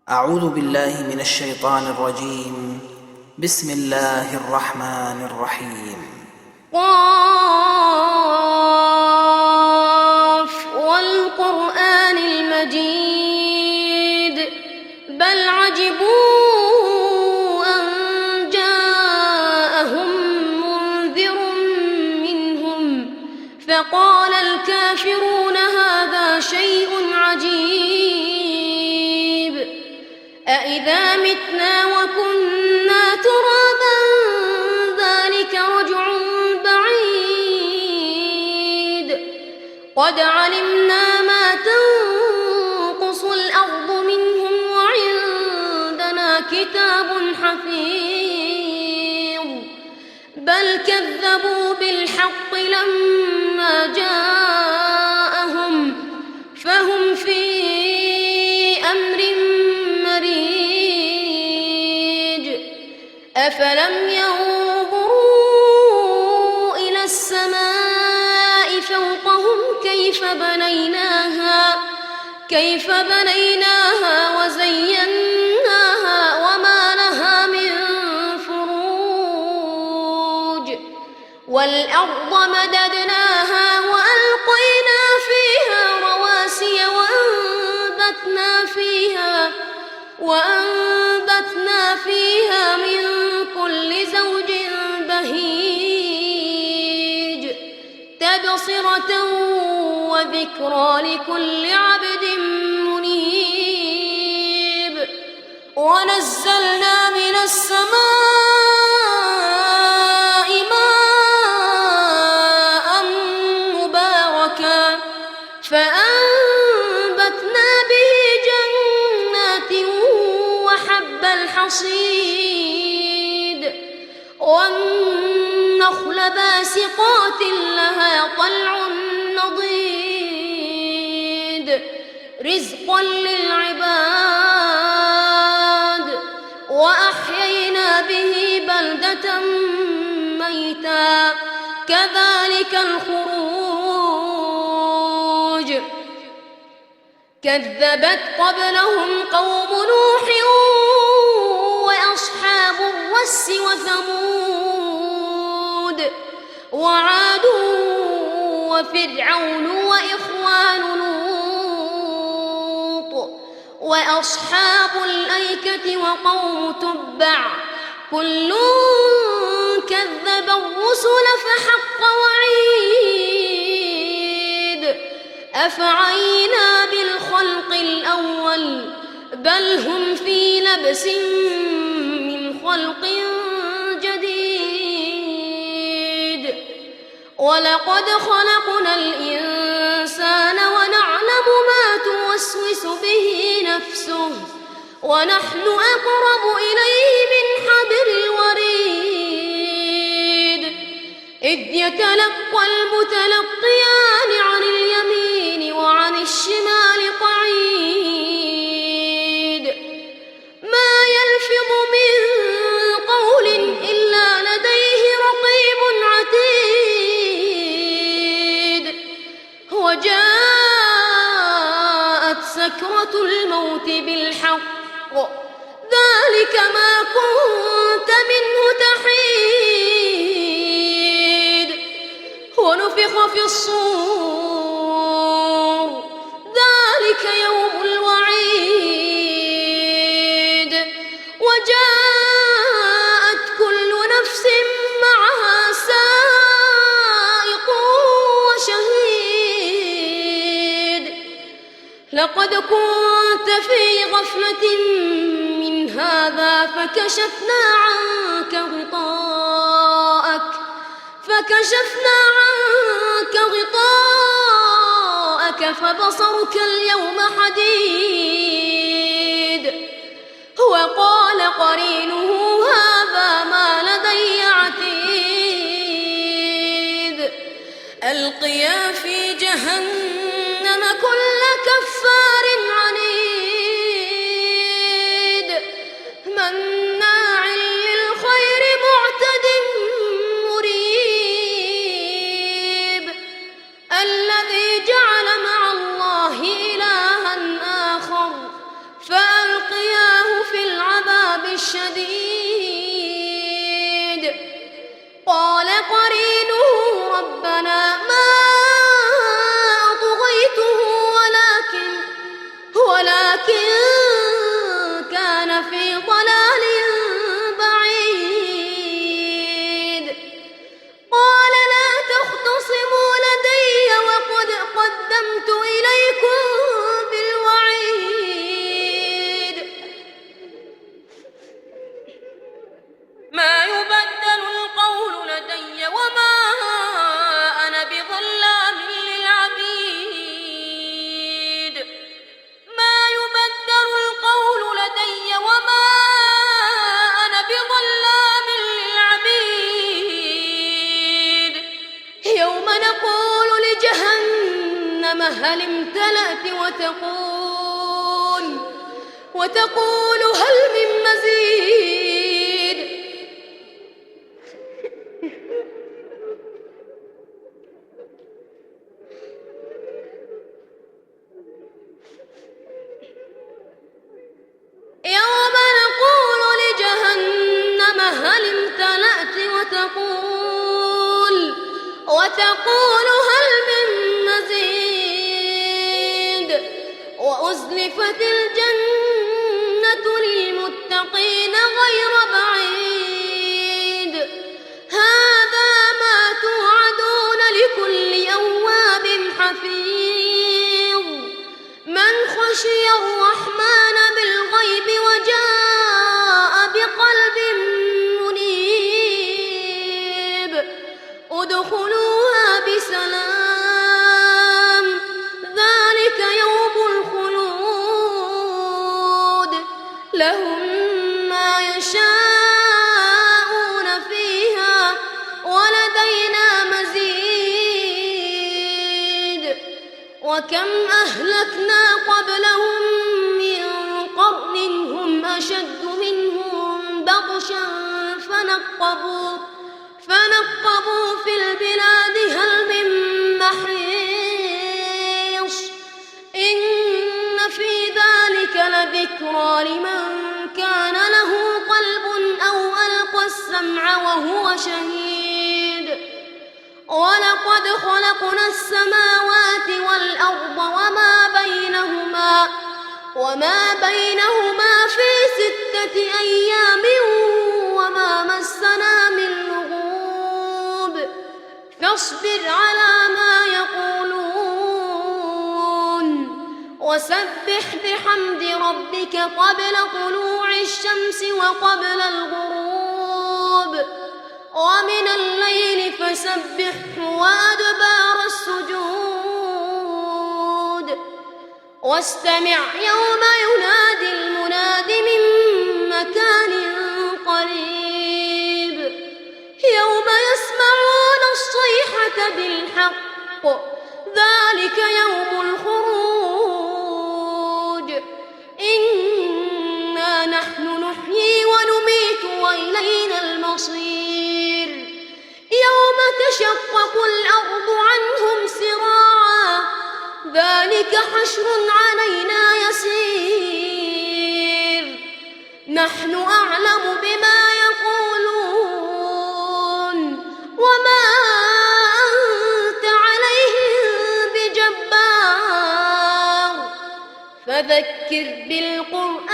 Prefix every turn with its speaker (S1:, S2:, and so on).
S1: أعوذ بالله من الشيطان الرجيم. بسم الله الرحمن الرحيم.
S2: قاف والقرآن المجيد بل عجبوا أن جاءهم منذر منهم فقال الكافرون هذا شيء عجيب أإذا متنا وكنا ترابا ذلك رجع بعيد قد علمنا ما تنقص الأرض منهم وعندنا كتاب حفيظ بل كذبوا بالحق لما جاءهم فهم في أمر مريج أفلم ينظروا إلى السماء فوقهم كيف بنيناها وزيناها وما لها من فروج والأرض مددناها وألقينا فيها رواسي وأنبتنا فيها من كل زوج بهيج تبصرة وذكرى لكل عبد منيب ونزلنا من السماء ماء مباركا فأنبتنا به جنات وحب الحصيد والنخل باسقات لها طلع نضيد رزقا للعباد وأحيينا به بلدة ميتا كذلك الخروج كذبت قبلهم قوم نوح وأصحاب الرس وثمود وعاد وفرعون وإخوان لوط وأصحاب الأيكة وقوم تبع كل كذب الرسل فحق وعيد أفعينا بالخلق الأول بل هم في لبس من خلق جديد ولقد خلقنا الإنسان ونعلم ما توسوس به نفسه ونحن أقرب إليه من حبل الوريد إذ يتلقى المتلقيان عن اليمين وعن الشمال قعيد ما يلفظ من قول إلا لديه رقيب عتيد وجاءت سكرة الموت بالحق ذلك ما كنت منه تحيد ونفخ في الصور ذلك يوم الوعيد وجاءت كل نفس معها سائق وشهيد لقد كنت في غفلة من هذا فكشفنا عنك غطاءك فبصرك اليوم حديد وقال قرينه هذا ما لدي عتيد ألقيا في جهنم كل كفار عنيد مناع للخير معتد مريب الذي جعل مع الله إلها آخر فألقيا الشديد قال قرينه ربنا ما أطغيته ولكن كان في ضلال بعيد قال لا تختصموا لدي وقد قدمت إليكم بالوعيد ما يبدل القول لدي وما أنا بظلام للعبيد ما يبدل القول لدي وما أنا بظلام للعبيد يوم نقول لجهنم هل امتلأت وتقول هل من مزيد يوم نقول لجهنم هل امتلأت وتقول هل من مزيد وأزلفت الجنة للمتقين غير بعيد هذا ما توعدون لكل أواب حفيظ من خشي الرحمن بالغيب وجاء بقلب منيب ادخلوها بسلام ذلك يوم الخلود لهم ما يشاءون فيها ولدينا مزيد وكم أهلكنا قبلهم من قرن هم أشد منهم بطشا فنقبوا في البلاد هل من محيص إن في ذلك لذكرى لمن كان له قلب أو ألقى السمع وهو شهيد ولقد خلقنا السماوات والأرض وما بينهما في 6 أيام وما مسنا من لغوب فاصبر على ما يقولون وسبح بحمد ربك قبل طلوع الشمس وقبل الغروب ومن الليل فسبحه وأدبار السجود واستمع يوم ينادي المناد من مكان قريب يوم يسمعون الصيحة بالحق ذلك يوم الخروج إنا نحن نحيي ونميت وإلينا المصير يوم تشقق الأرض عنهم سراعا ذلك حشر علينا يسير نحن أعلم بما يقولون وما أنت عليهم بجبار فذكر بالقرآن